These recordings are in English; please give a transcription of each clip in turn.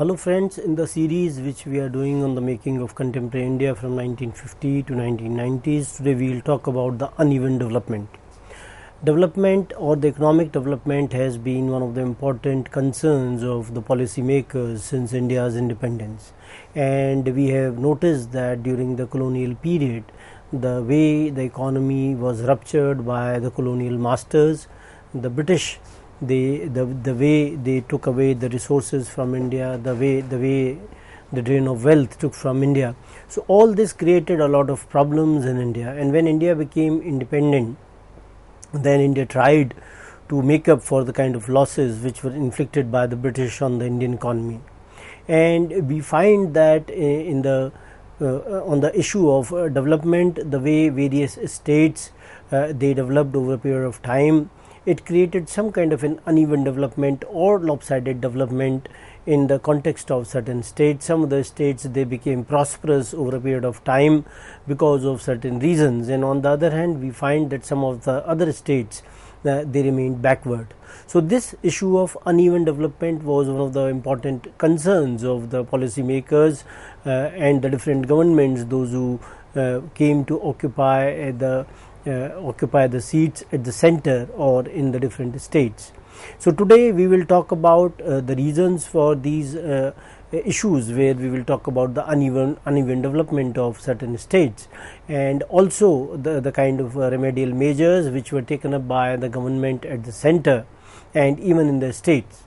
Hello friends, in the series which we are doing on the making of contemporary India from 1950 to 1990s, today we will talk about the uneven development. Development or the economic development has been one of the important concerns of the policy makers since India's independence, and we have noticed that during the colonial period, the way the economy was ruptured by the colonial masters, the British, the way they took away the resources from India, the way the drain of wealth took from India. So all this created a lot of problems in India, and when India became independent, then India tried to make up for the kind of losses which were inflicted by the British on the Indian economy. And we find that in the on the issue of development, the way various states they developed over a period of time, it created some kind of an uneven development or lopsided development in the context of certain states. Some of the states, they became prosperous over a period of time because of certain reasons, and on the other hand we find that some of the other states they remained backward. So this issue of uneven development was one of the important concerns of the policy makers and the different governments, those who came to occupy the seats at the center or in the different states. So today we will talk about the reasons for these issues, where we will talk about the uneven development of certain states, and also the kind of remedial measures which were taken up by the government at the center and even in the states.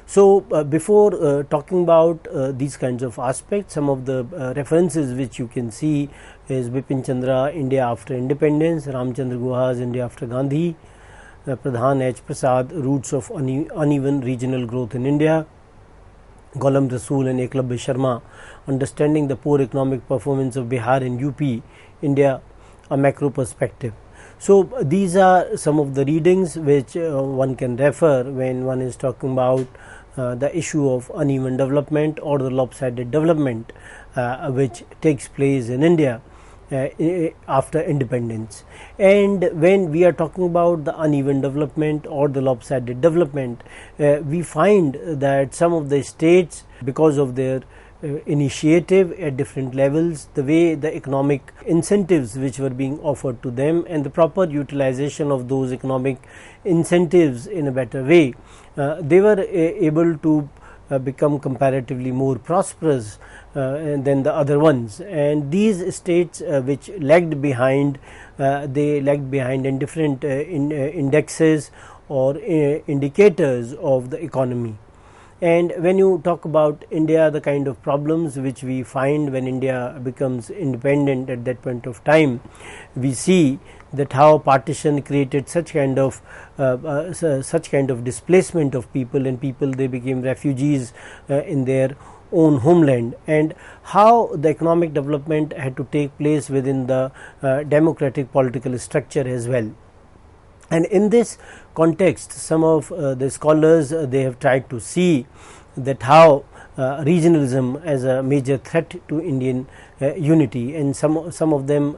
So before talking about these kinds of aspects, some of the references which you can see is Bipin Chandra, India after Independence; Ramchandra Guha's India after Gandhi; Pradhan H. Prasad, Roots of Uneven Regional Growth in India; Ghulam Rasool and Eklavya Sharma, Understanding the Poor Economic Performance of Bihar and UP, India, a Macro Perspective. So these are some of the readings which one can refer when one is talking about the issue of uneven development or the lopsided development which takes place in India after independence. And when we are talking about the uneven development or the lopsided development, we find that some of the states, because of their initiative at different levels, the way the economic incentives which were being offered to them, and the proper utilization of those economic incentives in a better way, they were able to become comparatively more prosperous than the other ones. And these states which lagged behind, they lagged behind in different indexes or indicators of the economy. And when you talk about India, the kind of problems which we find when India becomes independent at that point of time, we see that how partition created such kind of displacement of people, and people, they became refugees in their own homeland, and how the economic development had to take place within the democratic political structure as well. And in this context, some of the scholars they have tried to see that how regionalism as a major threat to Indian unity, and some of them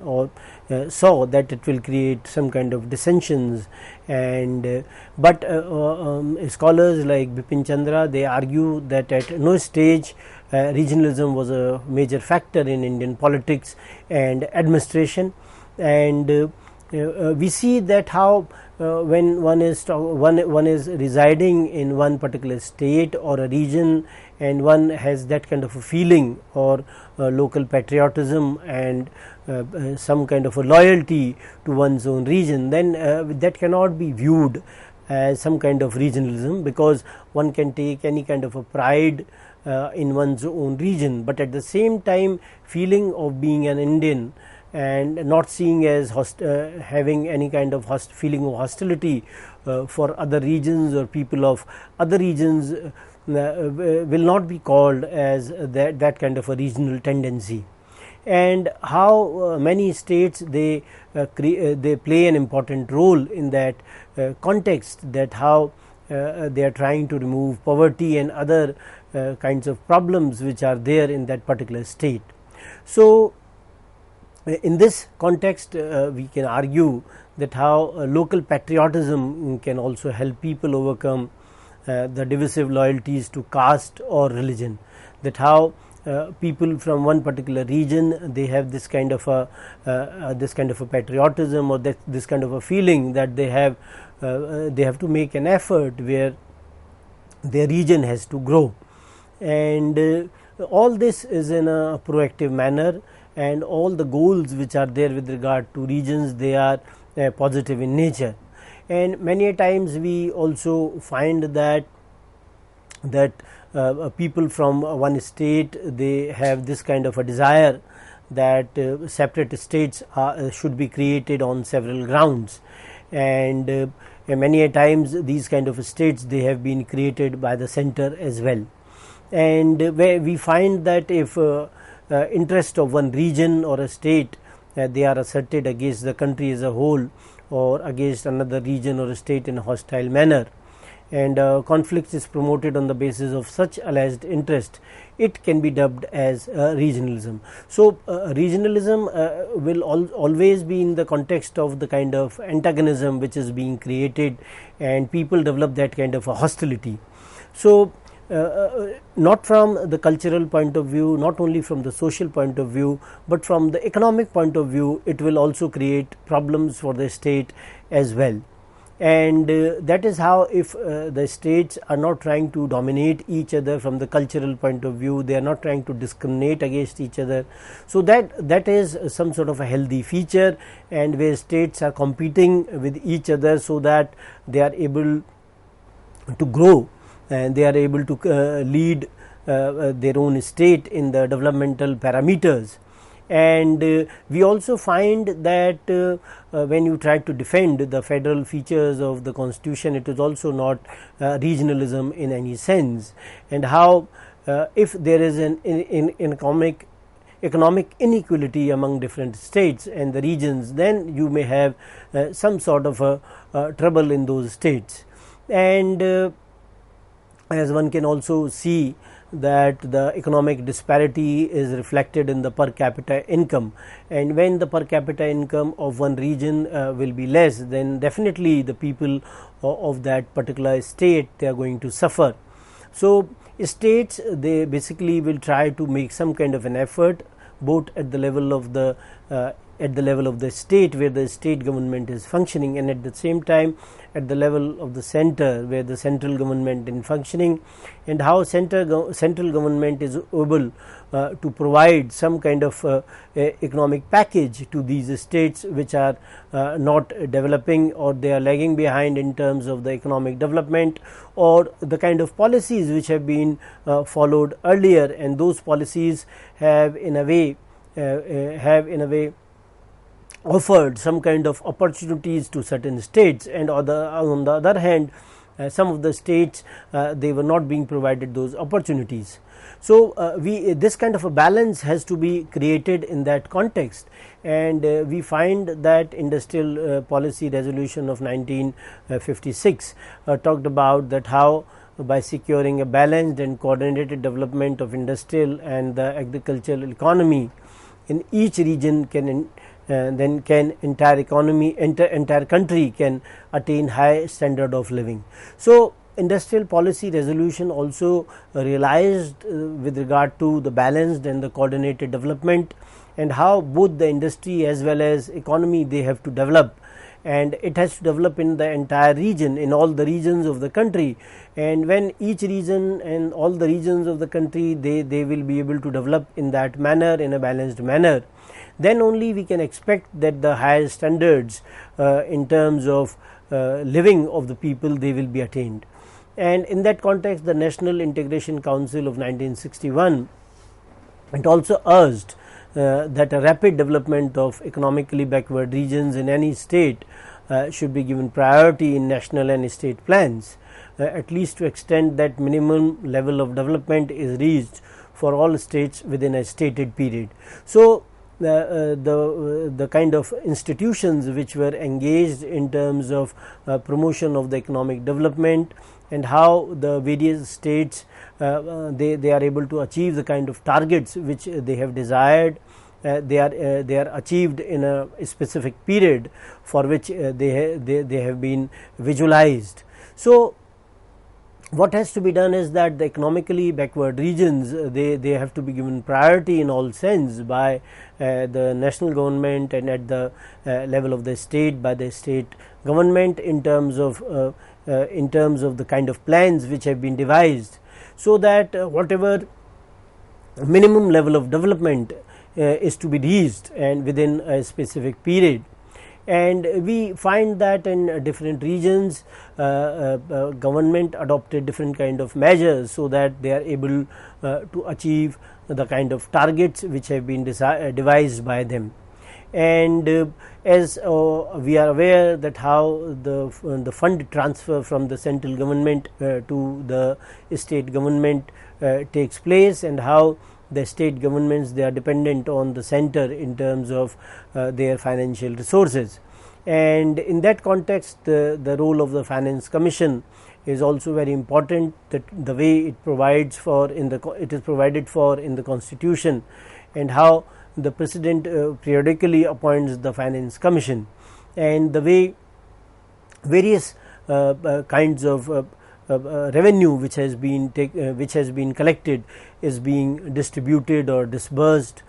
saw that it will create some kind of dissensions. And but scholars like Bipin Chandra, they argue that at no stage regionalism was a major factor in Indian politics and administration. And we see that how when one is residing in one particular state or a region, and one has that kind of a feeling or local patriotism and some kind of a loyalty to one's own region, then that cannot be viewed as some kind of regionalism, because one can take any kind of a pride in one's own region, but at the same time feeling of being an Indian and not seeing as having any kind of feeling of hostility for other regions or people of other regions will not be called as that kind of a regional tendency. And how many states they play an important role in that context, that how they are trying to remove poverty and other kinds of problems which are there in that particular state. So in this context, we can argue that how local patriotism can also help people overcome the divisive loyalties to caste or religion, that how people from one particular region, they have this kind of a patriotism, or this kind of a feeling that they have to make an effort where their region has to grow, and all this is in a proactive manner, and all the goals which are there with regard to regions, they are positive in nature. And many a times we also find that people from one state, they have this kind of a desire that separate states should be created on several grounds, and many a times these kind of states, they have been created by the center as well. And where we find that if interest of one region or a state, they are asserted against the country as a whole, or against another region or a state in a hostile manner, and conflict is promoted on the basis of such alleged interest, it can be dubbed as regionalism. So regionalism will always be in the context of the kind of antagonism which is being created, and people develop that kind of a hostility. So not from the cultural point of view, not only from the social point of view, but from the economic point of view, it will also create problems for the state as well. And that is how, if the states are not trying to dominate each other from the cultural point of view, they are not trying to discriminate against each other, so that is some sort of a healthy feature, and where states are competing with each other so that they are able to grow, and they are able to lead their own state in the developmental parameters. And we also find that when you try to defend the federal features of the constitution, it is also not regionalism in any sense, and how if there is an economic inequality among different states and the regions, then you may have some sort of a trouble in those states. And as one can also see that the economic disparity is reflected in the per capita income, and when the per capita income of one region will be less, then definitely the people of that particular state, they are going to suffer. So states, they basically will try to make some kind of an effort, both at the level of the state where the state government is functioning, and at the same time at the level of the center where the central government is functioning, and how central government is able to provide some kind of economic package to these states which are not developing, or they are lagging behind in terms of the economic development, or the kind of policies which have been followed earlier, and those policies have in a way offered some kind of opportunities to certain states, and on the other hand some of the states they were not being provided those opportunities. So this kind of a balance has to be created in that context, and we find that industrial policy resolution of 1956 talked about that how by securing a balanced and coordinated development of industrial and the agricultural economy in each region entire country can attain high standard of living. So industrial policy resolution also realized with regard to the balanced and the coordinated development, and how both the industry as well as economy, they have to develop, and it has to develop in the entire region, in all the regions of the country. And when each region and all the regions of the country, they will be able to develop in that manner, in a balanced manner, then only we can expect that the higher standards in terms of living of the people, they will be attained. And in that context, the National Integration Council of 1961, it also urged that a rapid development of economically backward regions in any state should be given priority in national and state plans, at least to extent that minimum level of development is reached for all states within a stated period. So the kind of institutions which were engaged in terms of promotion of the economic development, and how the various states they are able to achieve the kind of targets which they have desired, they are achieved in a specific period for which they have been visualized. So what has to be done is that the economically backward regions, they have to be given priority in all sense by the national government and at the level of the state by the state government in terms of the kind of plans which have been devised, so that whatever minimum level of development is to be reached and within a specific period. And we find that in different regions government adopted different kind of measures so that they are able to achieve the kind of targets which have been devised by them. And as we are aware that how the fund transfer from the central government to the state government takes place, and how the state governments, they are dependent on the center in terms of their financial resources. And in that context, the role of the Finance Commission is also very important, that the way it provides for it is provided for in the Constitution, and how the President periodically appoints the Finance Commission, and the way various kinds of revenue which has been collected is being distributed or disbursed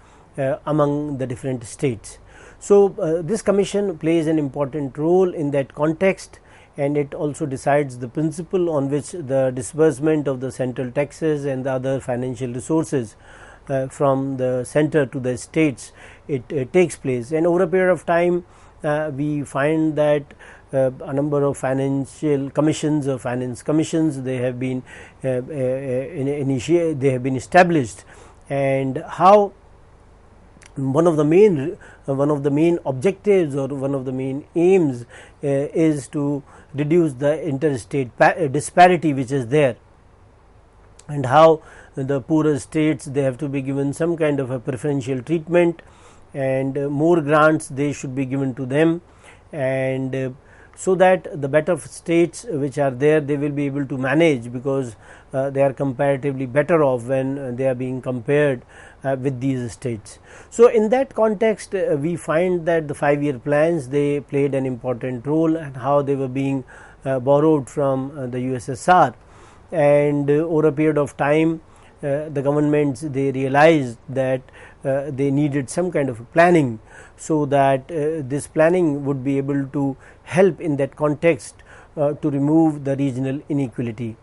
among the different states. So this commission plays an important role in that context, and it also decides the principle on which the disbursement of the central taxes and the other financial resources from the center to the states it takes place. And over a period of time we find that a number of financial commissions or finance commissions, they have been established, and how one of the main objectives or one of the main aims is to reduce the interstate disparity which is there, and how the poorer states, they have to be given some kind of a preferential treatment, and more grants they should be given to them, and so that the better states which are there, they will be able to manage, because they are comparatively better off when they are being compared with these states. So in that context we find that the 5-year plans, they played an important role, and how they were being borrowed from the USSR, and over a period of time the governments, they realized that they needed some kind of planning, so that this planning would be able to help in that context to remove the regional inequality.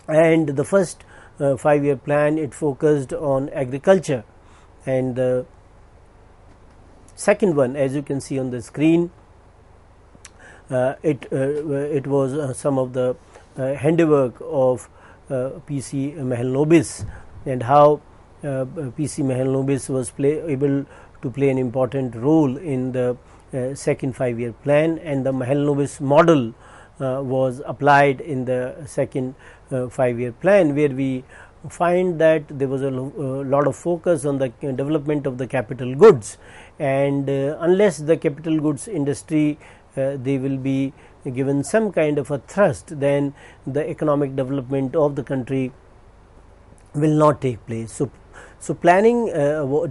And the first 5-year plan, it focused on agriculture, and the second one, as you can see on the screen, it was some of the handiwork of P.C. Mahalanobis, and how P.C. Mahalanobis was able to play an important role in the second 5-year plan, and the Mahalanobis model was applied in the second 5-year plan, where we find that there was a lot of focus on the development of the capital goods, and unless the capital goods industry they will be given some kind of a thrust, then the economic development of the country will not take place. So planning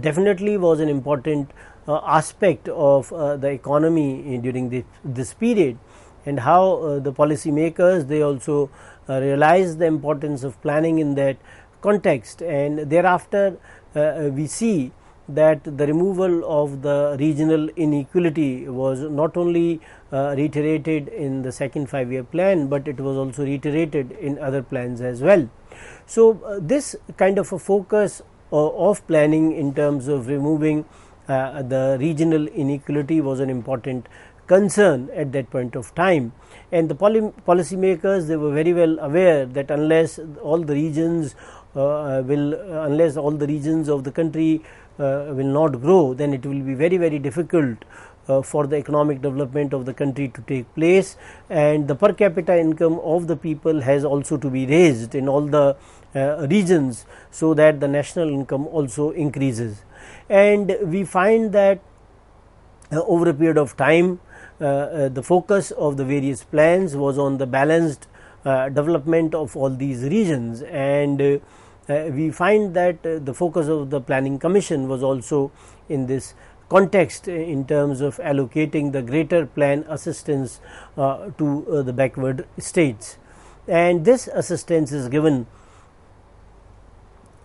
definitely was an important aspect of the economy during this period, and how the policy makers, they also realized the importance of planning in that context. And thereafter we see that the removal of the regional inequality was not only reiterated in the second 5-year plan, but it was also reiterated in other plans as well. So this kind of a focus of planning in terms of removing the regional inequality was an important concern at that point of time, and the policy makers, they were very well aware that unless all the regions of the country will not grow, then it will be very, very difficult for the economic development of the country to take place, and the per capita income of the people has also to be raised in all the regions, so that the national income also increases. And we find that over a period of time the focus of the various plans was on the balanced development of all these regions, and we find that the focus of the Planning Commission was also in this context in terms of allocating the greater plan assistance to the backward states. and this assistance is given,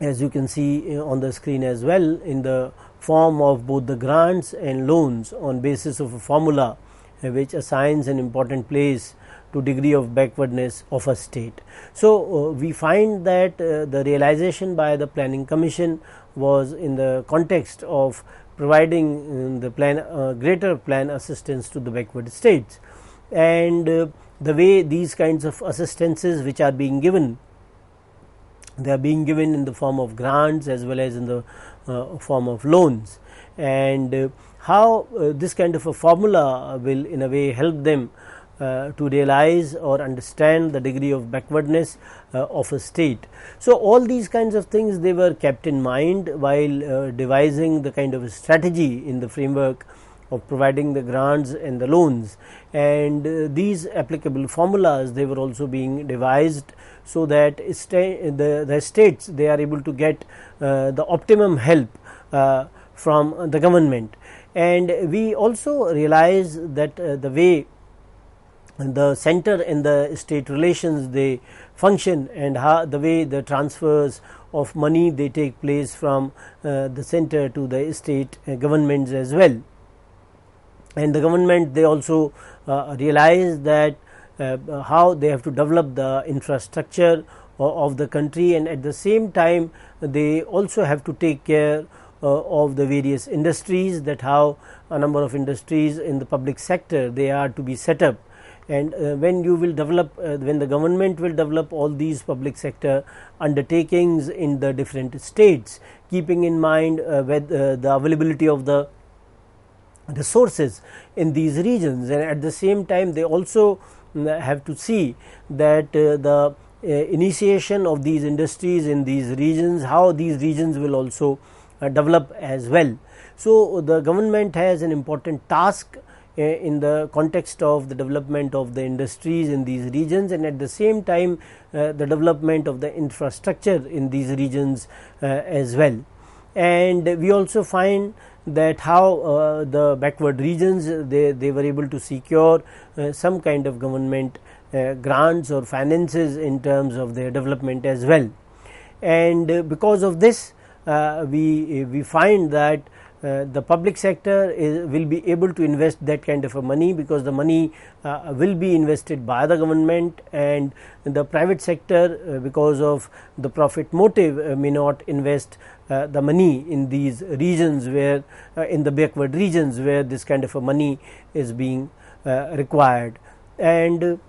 as you can see on the screen as well, in the form of both the grants and loans on basis of a formula which assigns an important place to degree of backwardness of a state. So, we find that the realization by the Planning Commission was in the context of providing the greater plan assistance to the backward states, and the way these kinds of assistances which are being given, they are being given in the form of grants as well as in the form of loans, and how this kind of a formula will in a way help them to realize or understand the degree of backwardness of a state. So, all these kinds of things, they were kept in mind while devising the kind of a strategy in the framework of providing the grants and the loans, and these applicable formulas, they were also being devised so that the states, they are able to get the optimum help from the government. And we also realize that the way the center and the state relations, they function, and how the way the transfers of money, they take place from the center to the state governments as well. And the government, they also realize that how they have to develop the infrastructure of the country, and at the same time they also have to take care of the various industries, that how a number of industries in the public sector, they are to be set up. And when you will develop, when the government will develop all these public sector undertakings in the different states, keeping in mind the availability of the resources in these regions, and at the same time they also have to see that the initiation of these industries in these regions, how these regions will also develop as well. So, the government has an important task in the context of the development of the industries in these regions, and at the same time the development of the infrastructure in these regions as well. And we also find that how the backward regions, they were able to secure some kind of government grants or finances in terms of their development as well. And because of this, we find that the public sector will be able to invest that kind of a money, because the money will be invested by the government, and the private sector, because of the profit motive, may not invest the money in these regions where in the backward regions where this kind of a money is being required. And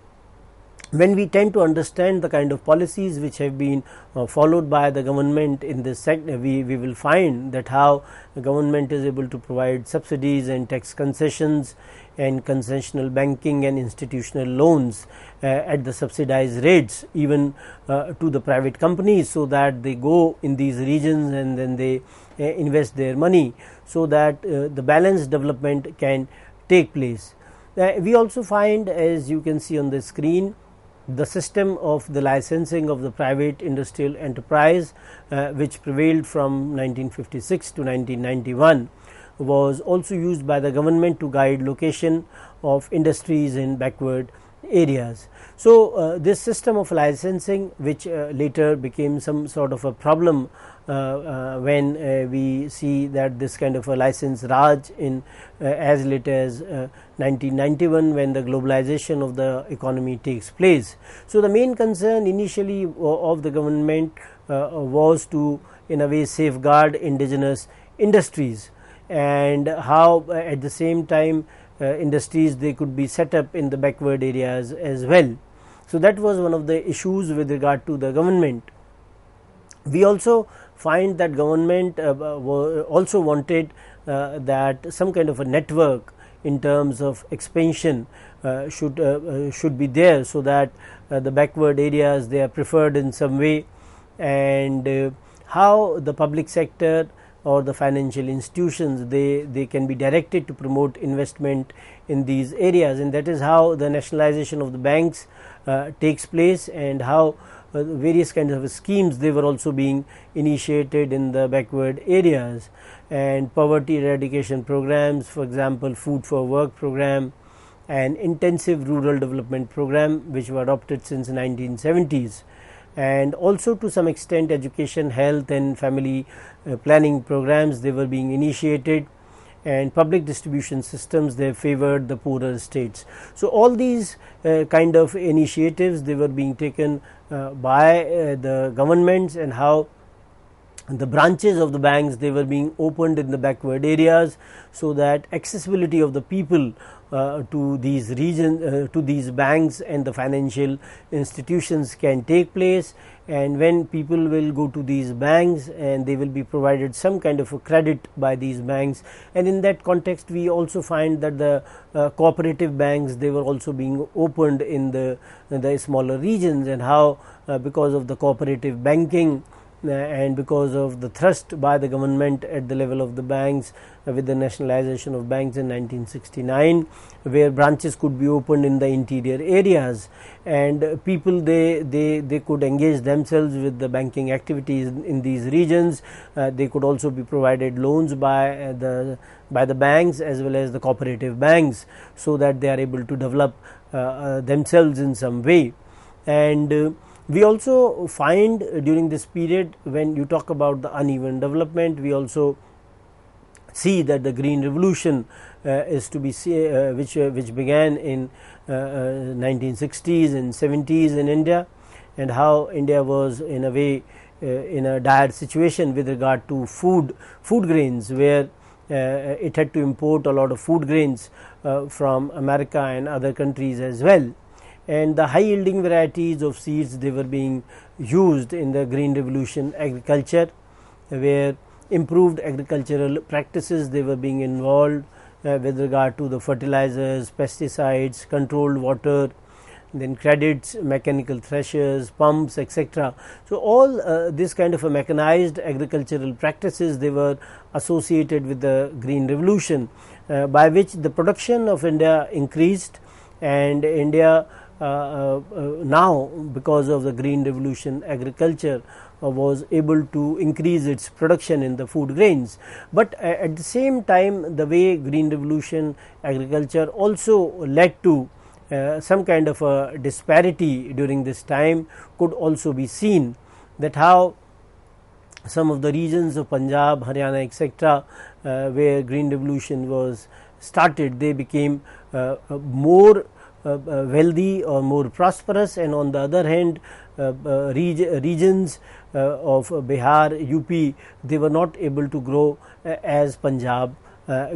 when we tend to understand the kind of policies which have been followed by the government in this sector, we will find that how the government is able to provide subsidies and tax concessions and concessional banking and institutional loans at the subsidized rates, even to the private companies, so that they go in these regions and then they invest their money, so that the balanced development can take place. We also find, as you can see on the screen, the system of the licensing of the private industrial enterprise which prevailed from 1956 to 1991 was also used by the government to guide location of industries in backward areas. So, this system of licensing, which later became some sort of a problem when we see that this kind of a license Raj in as late as 1991, when the globalization of the economy takes place. So, the main concern initially of the government was to in a way safeguard indigenous industries, and how at the same time industries, they could be set up in the backward areas as well. So, that was one of the issues with regard to the government. We also find that government also wanted that some kind of a network in terms of expansion should be there, so that the backward areas, they are preferred in some way, and how the public sector or the financial institutions, they can be directed to promote investment in these areas, and that is how the nationalization of the banks takes place, and how various kinds of schemes, they were also being initiated in the backward areas, and poverty eradication programs, for example food for work program, and intensive rural development program which were adopted since 1970s, and also to some extent education, health and family planning programs they were being initiated, and public distribution systems they favored the poorer states. So all these kind of initiatives they were being taken by the governments, and how the branches of the banks they were being opened in the backward areas, so that accessibility of the people to these regions, to these banks and the financial institutions can take place. And when people will go to these banks, and they will be provided some kind of a credit by these banks, and in that context we also find that the cooperative banks they were also being opened in the smaller regions, and how because of the cooperative banking and because of the thrust by the government at the level of the banks with the nationalization of banks in 1969, where branches could be opened in the interior areas, and people they could engage themselves with the banking activities in these regions. They could also be provided loans by the banks as well as the cooperative banks, so that they are able to develop themselves in some way. And we also find during this period, when you talk about the uneven development, we also see that the Green Revolution is to be which began in 1960s and 70s in India, and how India was in a way in a dire situation with regard to food grains, where it had to import a lot of food grains from America and other countries as well. And the high yielding varieties of seeds they were being used in the Green Revolution agriculture, where improved agricultural practices they were being involved with regard to the fertilizers, pesticides, controlled water, then credits, mechanical threshers, pumps, etc. So all this kind of a mechanized agricultural practices they were associated with the Green Revolution, by which the production of India increased, and India now, because of the Green Revolution, agriculture was able to increase its production in the food grains. But at the same time, the way Green Revolution agriculture also led to some kind of a disparity during this time could also be seen, that how some of the regions of Punjab, Haryana, etc., where Green Revolution was started, they became more wealthy or more prosperous, and on the other hand regions of Bihar, UP, they were not able to grow as Punjab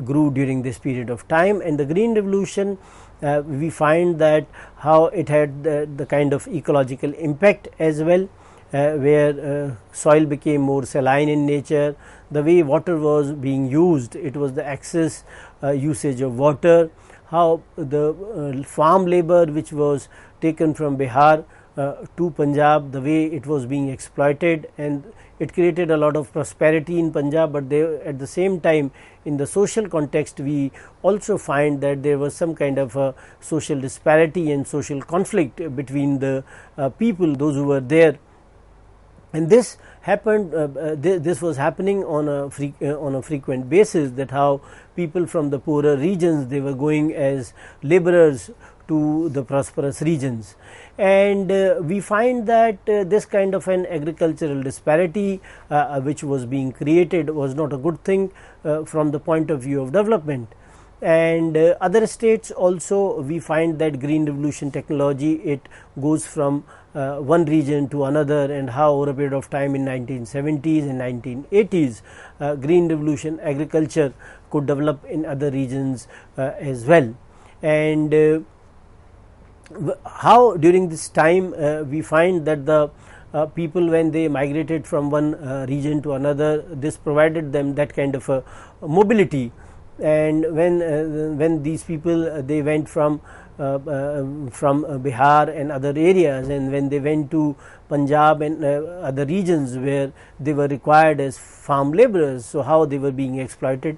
grew during this period of time. And the Green Revolution, we find that how it had the kind of ecological impact as well, where soil became more saline in nature, the way water was being used, it was the excess usage of water, how the farm labor which was taken from Bihar to Punjab, the way it was being exploited, and it created a lot of prosperity in Punjab. But at the same time, in the social context, we also find that there was some kind of a social disparity and social conflict between the people, those who were there. And this happened. This was happening on a frequent basis. That how people from the poorer regions they were going as laborers to the prosperous regions, and we find that this kind of an agricultural disparity which was being created was not a good thing from the point of view of development. And other states also, we find that Green Revolution technology, it goes from one region to another, and how over a period of time in 1970s and 1980s Green Revolution agriculture could develop in other regions as well. And how during this time we find that the people, when they migrated from one region to another, this provided them that kind of a mobility. And when these people they went from Bihar and other areas, and when they went to Punjab and other regions where they were required as farm laborers, so how they were being exploited.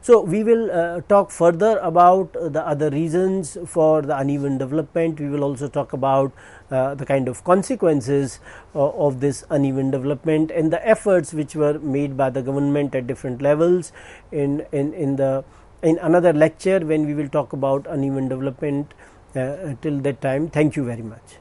So we will talk further about the other reasons for the uneven development. We will also talk about the kind of consequences of this uneven development and the efforts which were made by the government at different levels in the in another lecture when we will talk about uneven development. Till that time, thank you very much.